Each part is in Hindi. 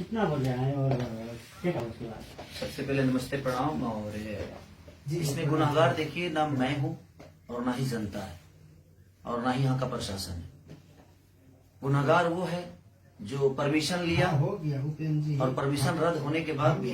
कितना बोल रहे हैं और क्या कहा उसके बाद? सबसे पहले नमस्ते प्रणाम। और इसमें गुनाहगार देखिए ना मैं हूँ और ना ही जनता है और ना ही यहाँ का प्रशासन है। गुनाहगार वो है जो परमिशन लिया हो गया उपेंद्र जी, और परमिशन रद्द होने के बाद भी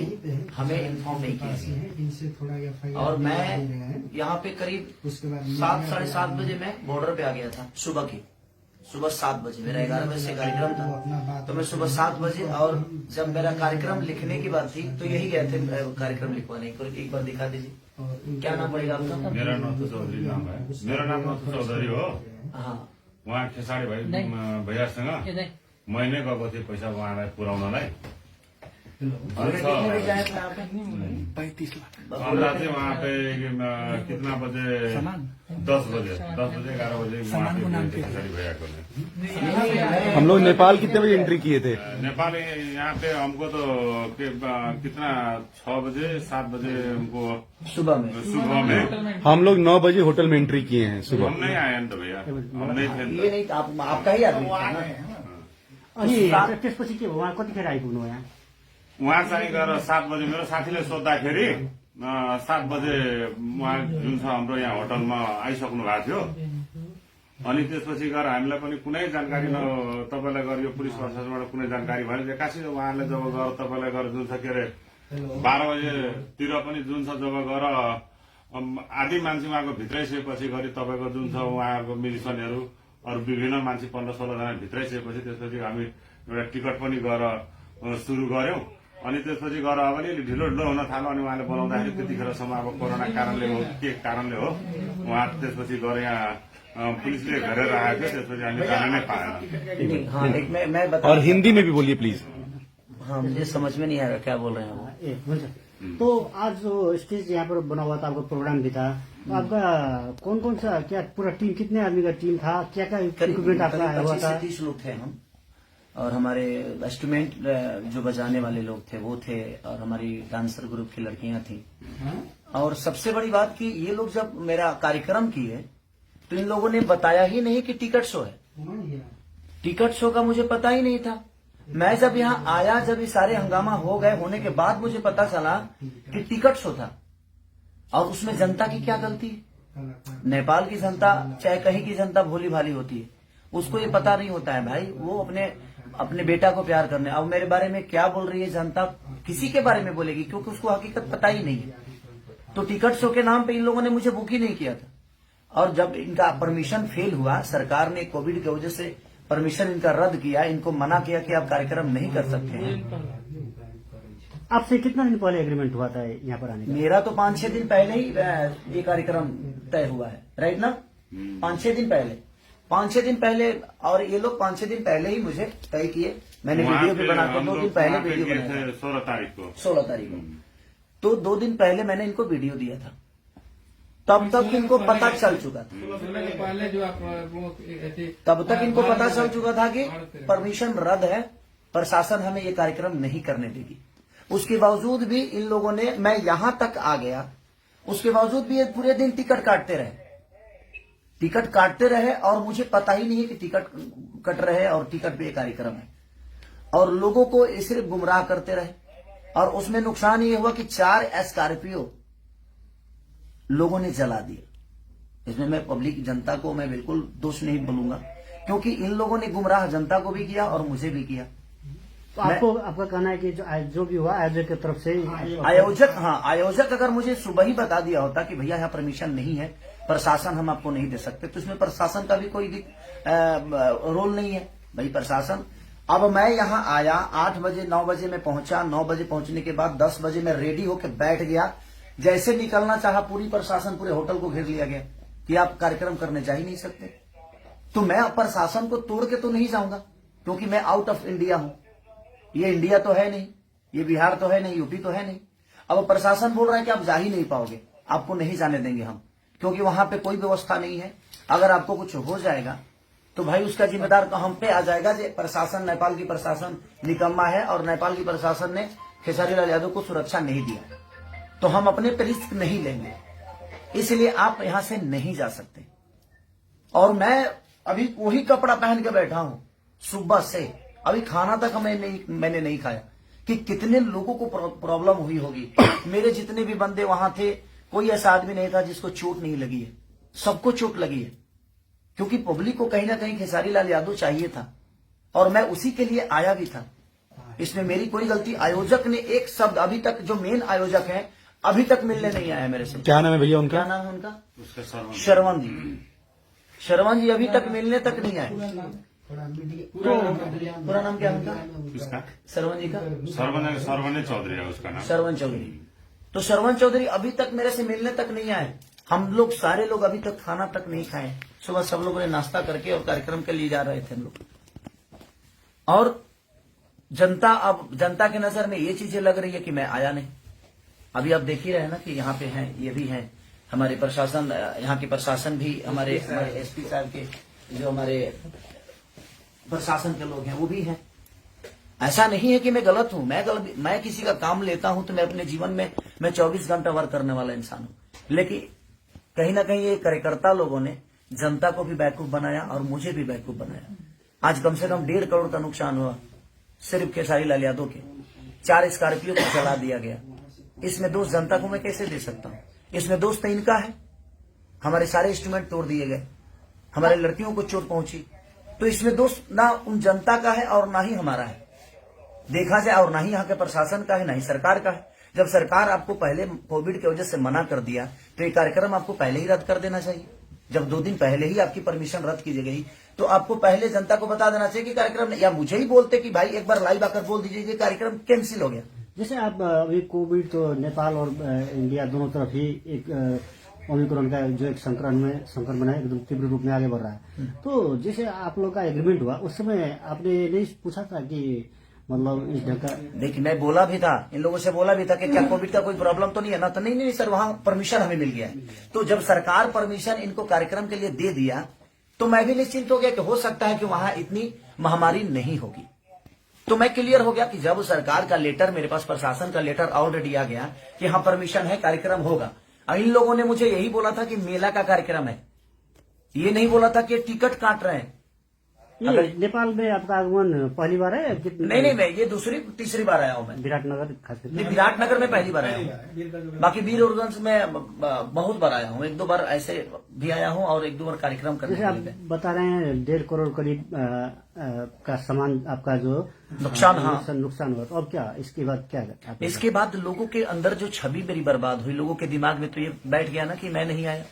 हमें इन्फॉर्म नहीं किया गया। इनसे थोड़ा FIR और दे मैं रहे हैं। यहाँ पे करीब उसके बाद 7 साढ़े 7 बजे मैं बॉर्डर पे आ गया था। सुबह 7 बजे मेरा 11 बजे से कार्यक्रम था, तो मैं सुबह 7 बजे, और जब मेरा कार्यक्रम लिखने की बात थी तो यही गए थे कार्यक्रम लिखवाने को। एक बार दिखा दीजिए, क्या नाम पड़ेगा आपका? मेरा नाम तो चौधरी नाम है। मेरा नाम तो चौधरी हो। हाँ, उहाँ खेसाडी भैयासँग महीने गएको थिएँ पैसा उहाँलाई पुर्याउनलाई। और कितने बजे आए थे आप? 35 लाख। हमरा चाहिँ वहाँ पे कितना बजे 10 बजे 11 बजे वहाँ पे गए थे खेसाडी भैया को। हम लोग नेपाल कितने बजे एंट्री किए थे? नेपाल यहाँ पे हमको तो कितना 6 बजे 7 बजे हमको सुबह में हम लोग 9 बजे होटल में एंट्री किए हैं सुबह। हम नहीं आए नि त भैया, हम नहीं थे नि ये त। नहीं आपका ही आदमी था ना? अनि त्यसपछि के भयो, उहाँ कतिखेर आइपुग्नु यहाँ? उहाँ चाहिँ गएर 7 बजे मेरो साथीले सोद्धाखेरि 7 बजे उहाँ जुन छ हाम्रो यहाँ होटलमा आइसक्नु भएको थियो। अनि त्यसपछि गएर हामीलाई पनि कुनै जानकारी तपाईँलाई गएर यो पुलिस प्रशासनबाट कुनै जानकारी भएन। एक्कासी उहाँले जब गएर तपाईँलाई गएर जुन छ के अरे 12 बजेतिर पनि जुन छ जब गएर आधी मान्छे उहाँको भित्रै सकेपछि गरी तपाईँको जुन छ उहाँको मिलिसनहरू अरू विभिन्न मान्छे 15-16 जना भित्रै सकेपछि त्यसपछि हामी एउटा टिकट पनि गएर सुरु गर्यौं। अनि त्यसपछि गएर अब अलिअलि ढिलो हुन थाल्यो। अनि उहाँले बोलाउँदाखेरि त्यतिखेरसम्म अब कोरोना कारणले हो के कारणले हो उहाँ त्यसपछि गएर यहाँ पुलिसले घेरेर आएको थियो। त्यसपछि हामी जान नै पाएन। हाँ, एक मैं बता। और हिंदी में भी बोलिए प्लीज। हाँ, मुझे समझ में नहीं आ रहा क्या बोल रहे हैं वो। हुन्छ। तो आज जो स्टेज यहाँ पर बना हुआ था, आपका प्रोग्राम भी था, तो आपका कौन कौन सा, क्या पूरा टीम, कितने आदमी का टीम था, क्या क्या इक्विपमेंट आपका आया हुआ 25 था? से 30 लोग थे हम, और हमारे इंस्ट्रूमेंट जो बजाने वाले लोग थे वो थे, और हमारी डांसर ग्रुप की लड़कियां थी। और सबसे बड़ी बात कि ये लोग जब मेरा कार्यक्रम किए तो इन लोगों ने बताया ही नहीं कि टिकट शो है। टिकट शो का मुझे पता ही नहीं था। मैं जब यहाँ आया, जब ये सारे हंगामा हो गए होने के बाद मुझे पता चला कि टिकट शो था। और उसमें जनता की क्या गलती है? नेपाल की जनता चाहे कहीं की जनता भोली भाली होती है, उसको ये पता नहीं होता है भाई। वो अपने बेटा को प्यार करने, अब मेरे बारे में क्या बोल रही है जनता, किसी के बारे में बोलेगी, क्योंकि उसको हकीकत पता ही नहीं है। तो टिकट शो के नाम पे इन लोगों ने मुझे बुक ही नहीं किया था। और जब इनका परमिशन फेल हुआ, सरकार ने कोविड की वजह से परमिशन इनका रद्द किया, इनको मना किया कि आप कार्यक्रम नहीं कर सकते हैं। आपसे कितना दिन पहले एग्रीमेंट हुआ था यहाँ पर आने का? मेरा तो 5-6 दिन पहले ही ये कार्यक्रम तय हुआ है, राइट ना? 5-6 दिन पहले, और ये लोग 5-6 दिन पहले ही मुझे तय किए। मैंने वीडियो भी बना के 2 दिन पहले वीडियो बनाया था, 16 तारीख को। 16 तारीख को। तो 2 दिन पहले मैंने इनको वीडियो दिया था, तब तक इनको पता चल चुका था। तब तक इनको पता चल चुका था कि परमिशन रद्द है, प्रशासन हमें ये कार्यक्रम नहीं करने देगी। उसके बावजूद भी इन लोगों ने, मैं यहां तक आ गया, उसके बावजूद भी ये पूरे दिन टिकट काटते रहे और मुझे पता ही नहीं है कि टिकट कट रहे और टिकट पे ये कार्यक्रम है। और लोगों को सिर्फ गुमराह करते रहे। और उसमें नुकसान ये हुआ कि 4 स्कॉर्पियो लोगों ने जला दिया। इसमें मैं पब्लिक जनता को मैं बिल्कुल दोष नहीं बोलूंगा, क्योंकि इन लोगों ने गुमराह जनता को भी किया और मुझे भी किया। तो आपका कहना है कि जो भी हुआ आयोजक की तरफ से, आयोजक अगर मुझे सुबह ही बता दिया होता कि भैया यहाँ परमिशन नहीं है, प्रशासन हम आपको नहीं दे सकते, तो इसमें प्रशासन का भी कोई रोल नहीं है भाई। प्रशासन, अब मैं यहाँ आया 8 बजे 9 बजे मैं पहुंचा। 9 बजे पहुंचने के बाद 10 बजे मैं रेडी होकर बैठ गया। जैसे निकलना चाहा, पूरी प्रशासन पूरे होटल को घेर लिया गया कि आप कार्यक्रम करने जा ही नहीं सकते। तो मैं प्रशासन को तोड़ के तो नहीं जाऊंगा, क्योंकि मैं आउट ऑफ इंडिया हूं। ये इंडिया तो है नहीं, ये बिहार तो है नहीं, यूपी तो है नहीं। अब प्रशासन बोल रहा है कि आप जा ही नहीं पाओगे, आपको नहीं जाने देंगे हम, क्योंकि वहां पे कोई व्यवस्था नहीं है। अगर आपको कुछ हो जाएगा तो भाई उसका जिम्मेदार हम पे आ जाएगा। जो प्रशासन, नेपाल की प्रशासन निकम्मा है, और नेपाल की प्रशासन ने खेसारी लाल यादव को सुरक्षा नहीं दिया, तो हम अपने पे रिस्क नहीं लेंगे। इसलिए आप यहां से नहीं जा सकते। और मैं अभी वही कपड़ा पहन के बैठा हूं सुबह से, अभी खाना तक मैंने नहीं खाया। कि कितने लोगों को प्रॉब्लम हुई होगी। मेरे जितने भी बंदे वहां थे, कोई ऐसा आदमी नहीं था जिसको चोट नहीं लगी है, सबको चोट लगी है, क्योंकि पब्लिक को कहीं ना कहीं खेसारी लाल यादव चाहिए था और मैं उसी के लिए आया भी था। इसमें मेरी कोई गलती, आयोजक ने एक शब्द अभी तक, जो मेन आयोजक है, अभी तक मिलने नहीं आया मेरे से। क्या नाम है भैया उनका? क्या नाम है उनका? उसका सर्वन श्रवण जी। श्रवण जी अभी तक मिलने तक नहीं आए। पूरा नाम क्या है उनका? इसका श्रवण जी का? सर्वने चौधरी है उसका नाम। श्रवण चौधरी। तो श्रवण चौधरी अभी तक मेरे से मिलने तक नहीं आए। हम लोग सारे लोग अभी तक खाना तक नहीं खाए। सुबह सब लोगों ने नाश्ता करके और कार्यक्रम के लिए जा रहे थे हम लोग। और जनता, अब जनता की नजर में ये चीजें लग रही है कि मैं आया नहीं। अभी आप देख ही रहे हैं ना कि यहाँ पे हैं, ये भी हैं हमारे प्रशासन, यहाँ के प्रशासन भी, हमारे एसपी साहब के जो हमारे प्रशासन के लोग हैं वो भी हैं। ऐसा नहीं है कि मैं गलत हूं। मैं किसी का काम लेता हूं तो मैं अपने जीवन में मैं 24 घंटा वर्क करने वाला इंसान हूं। लेकिन कहीं ना कहीं ये कार्यकर्ता लोगों ने जनता को भी बेवकूफ बनाया और मुझे भी बेवकूफ बनाया। आज कम से कम 1.5 करोड़ का नुकसान हुआ सिर्फ खेसारी लाल यादव के। 4 स्कॉर्पियो को जला दिया गया। इसमें दोष जनता को मैं कैसे दे सकता हूं? इसमें दोष तो इनका है। हमारे सारे इंस्ट्रूमेंट तोड़ दिए गए, हमारे लड़कियों को चोट पहुंची, तो इसमें दोष ना उन जनता का है और ना ही हमारा है देखा जाए, और ना ही यहाँ के प्रशासन का है, ना ही सरकार का है। जब सरकार आपको पहले कोविड की वजह से मना कर दिया तो ये कार्यक्रम आपको पहले ही रद्द कर देना चाहिए। जब 2 दिन पहले ही आपकी परमिशन रद्द की गई तो आपको पहले जनता को बता देना चाहिए कि कार्यक्रम, या मुझे ही बोलते कि भाई एक बार लाइव आकर बोल दीजिए कि कार्यक्रम कैंसिल हो गया। जैसे आप अभी कोविड तो नेपाल और इंडिया दोनों तरफ ही एक ओमिक्रॉन का जो एक संक्रमण है एकदम तीव्र रूप में आगे बढ़ रहा है। तो जैसे आप लोग का एग्रीमेंट हुआ उस समय आपने नहीं पूछा था कि मतलब इस ढंग का? देखिए मैं बोला भी था, इन लोगों से बोला भी था कि क्या कोविड का कोई प्रॉब्लम तो नहीं है ना? तो नहीं सर, वहां परमिशन हमें मिल गया है। तो जब सरकार परमिशन इनको कार्यक्रम के लिए दे दिया तो मैं भी निश्चिंत हो गया कि हो सकता है कि वहां इतनी महामारी नहीं होगी। तो मैं क्लियर हो गया कि जब सरकार का लेटर मेरे पास, प्रशासन का लेटर ऑलरेडी आ गया कि हाँ परमिशन है, कार्यक्रम होगा। इन लोगों ने मुझे यही बोला था कि मेला का कार्यक्रम है, ये नहीं बोला था कि टिकट काट रहे हैं। ये नेपाल में आपका आगमन पहली बार है? नहीं, मैं ये तीसरी बार आया हूं। मैं विराटनगर, खास करके विराटनगर में पहली बार आया हूँ। बाकी वीरगंज में बहुत बार आया हूँ। 1-2 बार ऐसे भी आया हूँ और 1-2 बार कार्यक्रम करने जैसे आप बता रहे हैं 1.5 करोड़ करीब का सामान आपका जो नुकसान हुआ, तो अब क्या इसके बाद क्या? इसके बाद लोगों के अंदर जो छवि मेरी बर्बाद हुई, लोगों के दिमाग में तो ये बैठ गया ना कि मैं नहीं आया।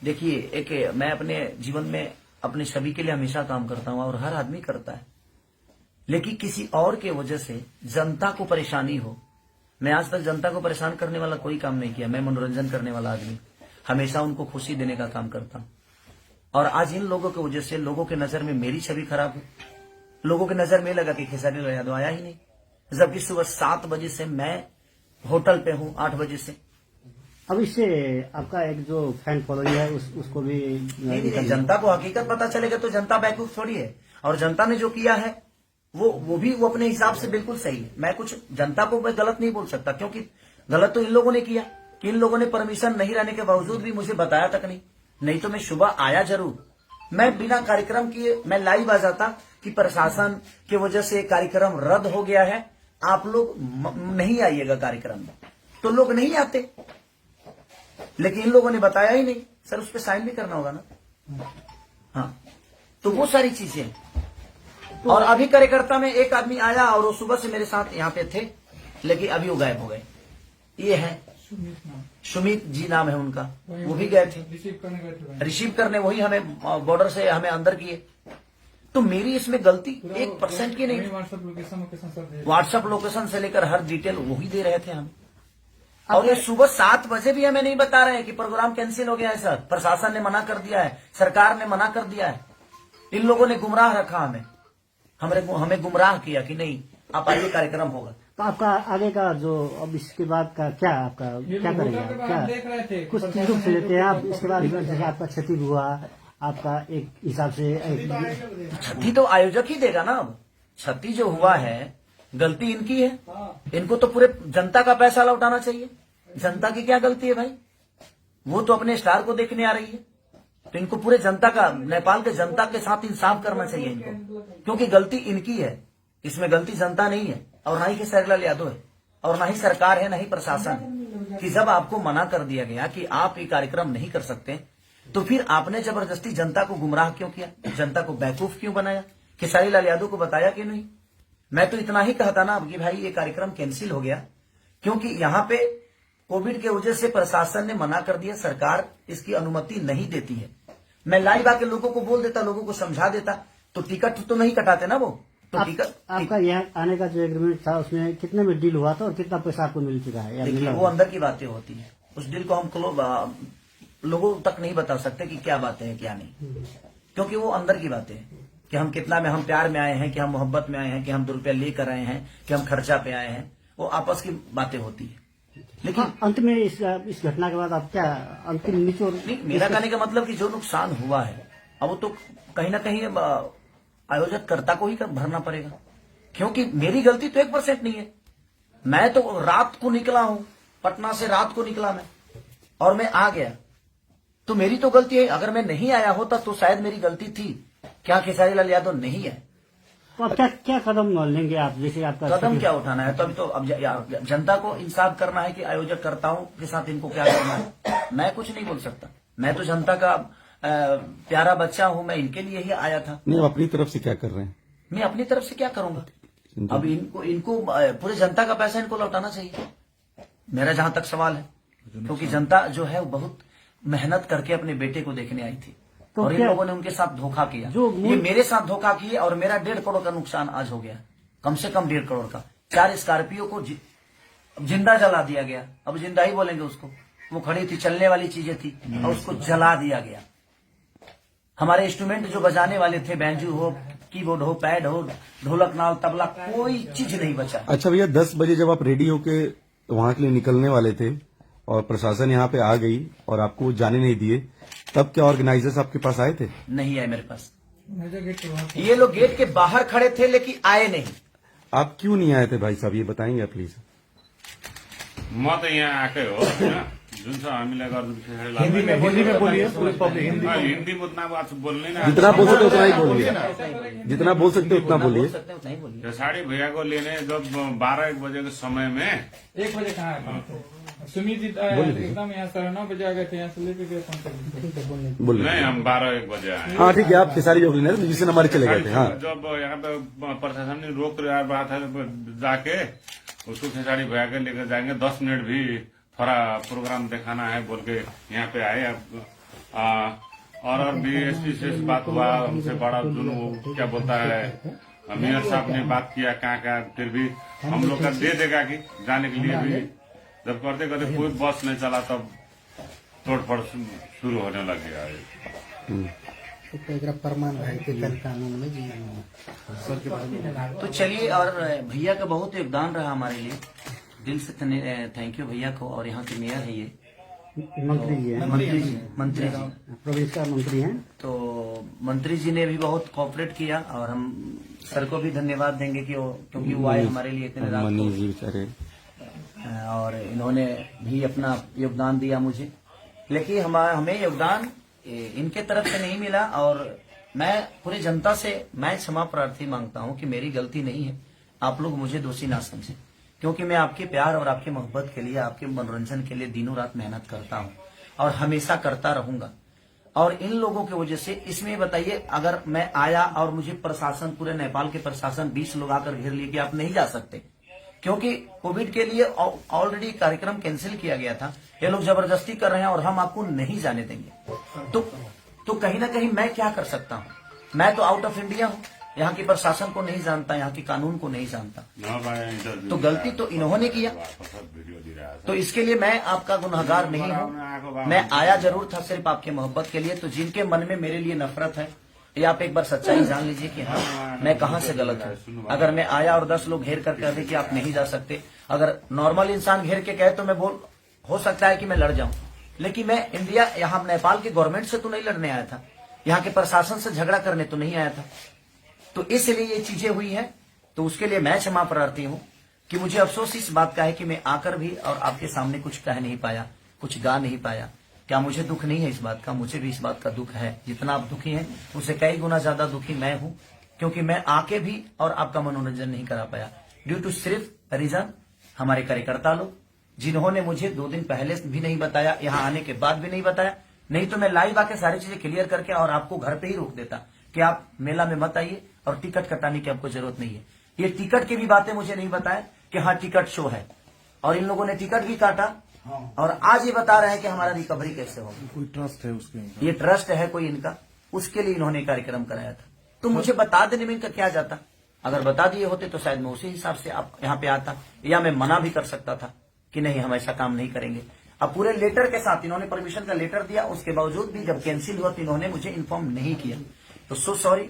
देखिए मैं अपने जीवन में अपने छवि के लिए हमेशा काम करता हूं और हर आदमी करता है, लेकिन किसी और के वजह से जनता को परेशानी हो। मैं आज तक जनता को परेशान करने वाला कोई काम नहीं किया। मैं मनोरंजन करने वाला आदमी, हमेशा उनको खुशी देने का काम करता हूं। और आज इन लोगों की वजह से लोगों के नजर में मेरी छवि खराब हुई। लोगों की नजर में लगा कि खेसारी लाल यादव आया ही नहीं, जबकि सुबह 7 बजे से मैं होटल पे हूं, 8 बजे से। अब इससे आपका एक जो फैन फॉलोइंग है उसको भी नहीं, जनता को हकीकत पता चलेगा तो जनता बेवकूफ थोड़ी है। और जनता ने जो किया है वो भी वो अपने हिसाब से बिल्कुल सही है। मैं कुछ जनता को मैं गलत नहीं बोल सकता, क्योंकि गलत तो इन लोगों ने किया कि इन लोगों ने परमिशन नहीं रहने के बावजूद भी मुझे बताया तक नहीं तो मैं सुबह आया जरूर। मैं बिना कार्यक्रम किए मैं लाइव आ जाता कि प्रशासन की वजह से कार्यक्रम रद्द हो गया है, आप लोग नहीं आइएगा कार्यक्रम में, तो लोग नहीं आते। लेकिन इन लोगों ने बताया ही नहीं। सर उस पर साइन भी करना होगा ना। हाँ, तो वो सारी चीजें। और अभी कार्यकर्ता में एक आदमी आया और वो सुबह से मेरे साथ यहाँ पे थे, लेकिन अभी वो गायब हो गए। ये है सुमित जी नाम है उनका, वो भी गए थे रिसीव करने, वही हमें बॉर्डर से हमें अंदर किए। तो मेरी इसमें गलती 1% की नहीं। व्हाट्सएप लोकेशन से लेकर हर डिटेल वही दे रहे थे हम। और ये सुबह 7 बजे भी हमें नहीं बता रहे हैं कि प्रोग्राम कैंसिल हो गया है। सर प्रशासन ने मना कर दिया है, सरकार ने मना कर दिया है। इन लोगों ने गुमराह रखा हमें गुमराह किया कि नहीं आप आइए कार्यक्रम होगा। तो आपका आगे का जो अब इसके बाद का क्या, आपका क्या करेंगे? क्या कुछ रूप से लेते हैं आप? इसके बाद जैसे आपका क्षति हुआ, आपका एक हिसाब से क्षति तो आयोजक ही देगा ना। अब क्षति जो हुआ है गलती इनकी है, इनको तो पूरे जनता का पैसा लौटाना चाहिए। जनता की क्या गलती है भाई? वो तो अपने स्टार को देखने आ रही है, तो इनको पूरे जनता का, नेपाल के जनता के साथ इंसाफ करना चाहिए इनको, क्योंकि गलती इनकी है, इसमें गलती जनता नहीं है। और ना ही खेसारी लाल यादव है, और ना ही सरकार है, ना ही प्रशासन है, कि जब आपको मना कर दिया गया कि आप ये कार्यक्रम नहीं कर सकते, तो फिर आपने जबरदस्ती जनता को गुमराह क्यों किया, जनता को बेवकूफ क्यों बनाया? खेसारी लाल यादव को बताया कि नहीं? मैं तो इतना ही कहता ना कि भाई ये कार्यक्रम कैंसिल हो गया, क्योंकि यहाँ पे कोविड के वजह से प्रशासन ने मना कर दिया, सरकार इसकी अनुमति नहीं देती है। मैं लाइव आके लोगों को बोल देता, लोगों को समझा देता, तो टिकट तो नहीं कटाते ना वो। तो टिकट आपका यहाँ आने का जो एग्रीमेंट था उसमें कितने में डील हुआ था और कितना पैसा आपको मिल चुका है या देखिए, मिला वो हुआ? अंदर की बातें होती हैं, उस डील को हम लोगों तक नहीं बता सकते कि क्या बातें हैं क्या नहीं, क्योंकि वो अंदर की बातें हैं कि हम कितना में, हम प्यार में आए हैं, कि हम मोहब्बत में आए हैं, कि हम 2 रुपया लेकर आए हैं, कि हम खर्चा पे आए हैं, वो आपस की बातें होती है। लेकिन अंत में इस घटना के बाद आप क्या अंतिम निचोड़? नहीं, मेरा कहने का मतलब कि जो नुकसान हुआ है अब वो तो कहीं ना कहीं आयोजक कर्ता को ही भरना पड़ेगा, क्योंकि मेरी गलती तो 1% नहीं है। मैं तो रात को निकला हूं, पटना से रात को निकला मैं, और मैं आ गया, तो मेरी तो गलती है। अगर मैं नहीं आया होता तो शायद मेरी गलती थी। क्या खेसारी लाल यादव नहीं है? तो अब क्या कदम लेंगे आप? जैसे आपका कदम क्या उठाना है? तो अभी तो अब जनता को इंसाफ करना है कि आयोजक कर्ताओं के साथ इनको क्या करना है। मैं कुछ नहीं बोल सकता, मैं तो जनता का प्यारा बच्चा हूं, मैं इनके लिए ही आया था। नहीं, आप अपनी तरफ से क्या कर रहे हैं? मैं अपनी तरफ से क्या करूंगा? अब इनको पूरे जनता का पैसा इनको लौटाना चाहिए, मेरा जहां तक सवाल है, क्योंकि जनता जो है वो बहुत मेहनत करके अपने बेटे को देखने आई थी, तो और इन लोगों ने उनके साथ धोखा किया। ये मेरे साथ धोखा किए और मेरा 1.5 करोड़ का नुकसान आज हो गया, कम से कम 1.5 करोड़ का। 4 स्कॉर्पियो को जिंदा जला दिया गया, अब जिंदा ही बोलेंगे उसको, वो खड़ी थी, चलने वाली चीजें थी, और उसको जला दिया गया। हमारे इंस्ट्रूमेंट जो बजाने वाले थे, बैंजू हो, कीबोर्ड हो, पैड हो, ढोलक, नाल, तबला, कोई चीज नहीं बचा। अच्छा भैया, 10 बजे जब आप रेडी होके वहां के लिए निकलने वाले थे और प्रशासन यहाँ पे आ गई और आपको जाने नहीं दिए, तब क्या ऑर्गेनाइजर्स आपके पास आए थे? नहीं आए मेरे पास, ये लोग गेट के बाहर खड़े थे लेकिन आए नहीं। आप क्यों नहीं आए थे भाई साहब, ये बताएंगे प्लीज? म त यहाँ आएकै हो होइन, जुन छ हामीलाई गर्नु हिंदी में बोलिए, पूरी पब्लिक हिंदी में। हिन्दी म उतना बात बोल्ने ना, जितना बोल सकते उतना ही बोलिए, जितना बोल सकते उतना बोलिए। सकते हैं उतना ही बोलिए। खेसारी भैया को लेने जब 12-1 बजे के समय में 1 बजे कहाँ है? सुमित जी एकदम यहाँ 9:30 बजे आ गए थे, यहाँ से लेके गए 5 बोलिए। नहीं, हम 12-1 बजे आए। हाँ ठीक है, आप खेसारी जोग लेने जिससे हमारे चले गए थे। हाँ, जब यहाँ पे प्रशासन ने रोक रहा था, जाके उसको खेसारी भैया के लेकर जाएंगे, 10 मिनट भी थोड़ा प्रोग्राम दिखाना है बोल के यहाँ पे आए। और बीएसपी से बात हुआ, हमसे बड़ा दोनों क्या बोलता है, मेयर साहब ने बात किया कहाँ, फिर भी हम लोग का दे देगा कि जाने के लिए भी, जब करते करते कोई बस नहीं चला तब तोड़फोड़ शुरू होने लग गया। प्रमाण है कानून में जी। तो चलिए, और भैया का बहुत योगदान रहा हमारे लिए, दिल से थैंक यू भैया को। और यहाँ के मेयर है ये मंत्री जी हैं, मंत्री जी, प्रदेश का मंत्री हैं। तो मंत्री जी ने भी बहुत कोऑपरेट किया, और हम सर को भी धन्यवाद देंगे कि क्योंकि वो आए हमारे लिए इतने रात मनीष को, जी बेचारे, और इन्होंने भी अपना योगदान दिया मुझे। लेकिन हमें योगदान इनके तरफ से नहीं मिला, और मैं पूरी जनता से मैं क्षमा प्रार्थी मांगता हूं कि मेरी गलती नहीं है, आप लोग मुझे दोषी ना समझें, क्योंकि मैं आपके प्यार और आपके मोहब्बत के लिए, आपके मनोरंजन के लिए दिनों रात मेहनत करता हूं, और हमेशा करता रहूंगा। और इन लोगों की वजह से, इसमें बताइए, अगर मैं आया और मुझे प्रशासन, पूरे नेपाल के प्रशासन 20 लोग आकर घेर लिए कि आप नहीं जा सकते, क्योंकि कोविड के लिए ऑलरेडी कार्यक्रम कैंसिल किया गया था, ये लोग जबरदस्ती कर रहे हैं और हम आपको नहीं जाने देंगे, तो कहीं ना कहीं मैं क्या कर सकता हूं? मैं तो आउट ऑफ इंडिया हूं, यहाँ की प्रशासन को नहीं जानता, यहाँ की कानून को नहीं जानता, तो गलती तो इन्होंने किया। तो इसके लिए मैं आपका गुनहगार नहीं हूँ, मैं आया जरूर था सिर्फ आपके मोहब्बत के लिए। तो जिनके मन में मेरे लिए नफरत है, ये आप एक बार सच्चाई जान लीजिए कि हाँ, मैं कहाँ से गलत हूँ। अगर मैं आया और 10 लोग घेर कर कह दे कि आप नहीं जा सकते, अगर नॉर्मल इंसान घेर के कहे तो मैं हो सकता है कि मैं लड़ जाऊं, लेकिन मैं इंडिया, यहाँ नेपाल के गवर्नमेंट से तो नहीं लड़ने आया था, यहाँ के प्रशासन से झगड़ा करने तो नहीं आया था। तो इसलिए ये चीजें हुई हैं, तो उसके लिए मैं क्षमा प्रार्थी हूँ कि मुझे अफसोस इस बात का है कि मैं आकर भी और आपके सामने कुछ कह नहीं पाया, कुछ गा नहीं पाया। क्या मुझे दुख नहीं है इस बात का? मुझे भी इस बात का दुख है, जितना आप दुखी हैं उससे कई गुना ज्यादा दुखी मैं हूँ, क्योंकि मैं आके भी और आपका मनोरंजन नहीं करा पाया। ड्यू टू सिर्फ रीजन हमारे कार्यकर्ता लोग, जिन्होंने मुझे 2 दिन पहले भी नहीं बताया, यहाँ आने के बाद भी नहीं बताया। नहीं तो मैं लाइव आके सारी चीजें क्लियर करके और आपको घर पे ही रोक देता कि आप मेला में मत आइए और टिकट कटाने की आपको जरूरत नहीं है। ये टिकट की भी बातें मुझे नहीं बताया कि हाँ टिकट शो है, और इन लोगों ने टिकट भी काटा और आज ये बता रहे हैं कि हमारा रिकवरी कैसे होगा। कोई ट्रस्ट है उसके? ये ट्रस्ट है कोई इनका, उसके लिए इन्होंने कार्यक्रम कराया था। तो मुझे बता देने में इनका क्या जाता? अगर बता दिए होते तो शायद मैं उसी हिसाब से आप यहाँ पे आता, या मैं मना भी कर सकता था कि नहीं हम ऐसा काम नहीं करेंगे। अब पूरे लेटर के साथ इन्होंने परमिशन का लेटर दिया, उसके बावजूद भी जब कैंसिल हुआ तो इन्होंने मुझे इन्फॉर्म नहीं किया। तो सो सॉरी,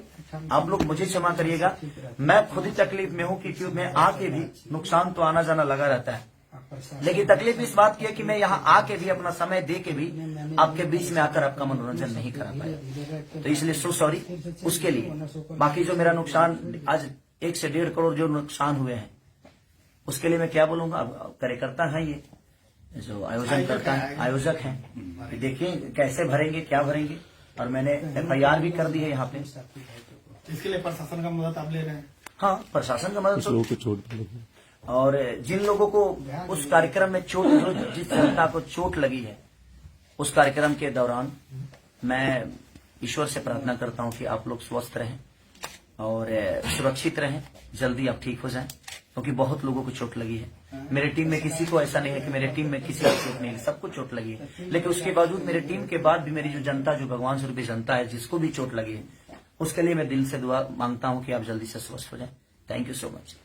आप लोग मुझे क्षमा करिएगा। मैं खुद ही तकलीफ में हूँ कि ट्यूब में आके भी नुकसान तो आना जाना लगा रहता है, लेकिन तकलीफ इस बात की है कि मैं यहाँ आके भी अपना समय दे के भी आपके बीच में आकर आपका मनोरंजन नहीं करा पाया। तो इसलिए सो सॉरी उसके लिए। बाकी जो मेरा नुकसान आज 1 से 1.5 करोड़ जो नुकसान हुए हैं उसके लिए मैं क्या बोलूंगा। अब कार्यकर्ता है ये जो आयोजन करता है, आयोजक है, देखिए कैसे भरेंगे क्या भरेंगे। और मैंने FIR भी कर दी है यहाँ पे। इसके लिए प्रशासन का मदद आप ले रहे हैं? हाँ, प्रशासन का मदद कुछ लोगों को चोट लगी। और जिन लोगों को उस कार्यक्रम में चोट, जिस जनता को चोट लगी है उस कार्यक्रम के दौरान, मैं ईश्वर से प्रार्थना करता हूं कि आप लोग स्वस्थ रहें और सुरक्षित रहें, जल्दी आप ठीक हो जाएं, क्योंकि बहुत लोगों को चोट लगी है। मेरे टीम में किसी को ऐसा नहीं है कि मेरे टीम में किसी को चोट नहीं है, सबको चोट लगी है। लेकिन उसके बावजूद मेरे टीम के बाद भी मेरी जो जनता, जो भगवान स्वरूपी जनता है, जिसको भी चोट लगी है, उसके लिए मैं दिल से दुआ मांगता हूं कि आप जल्दी से स्वस्थ हो जाएं। Thank you so much.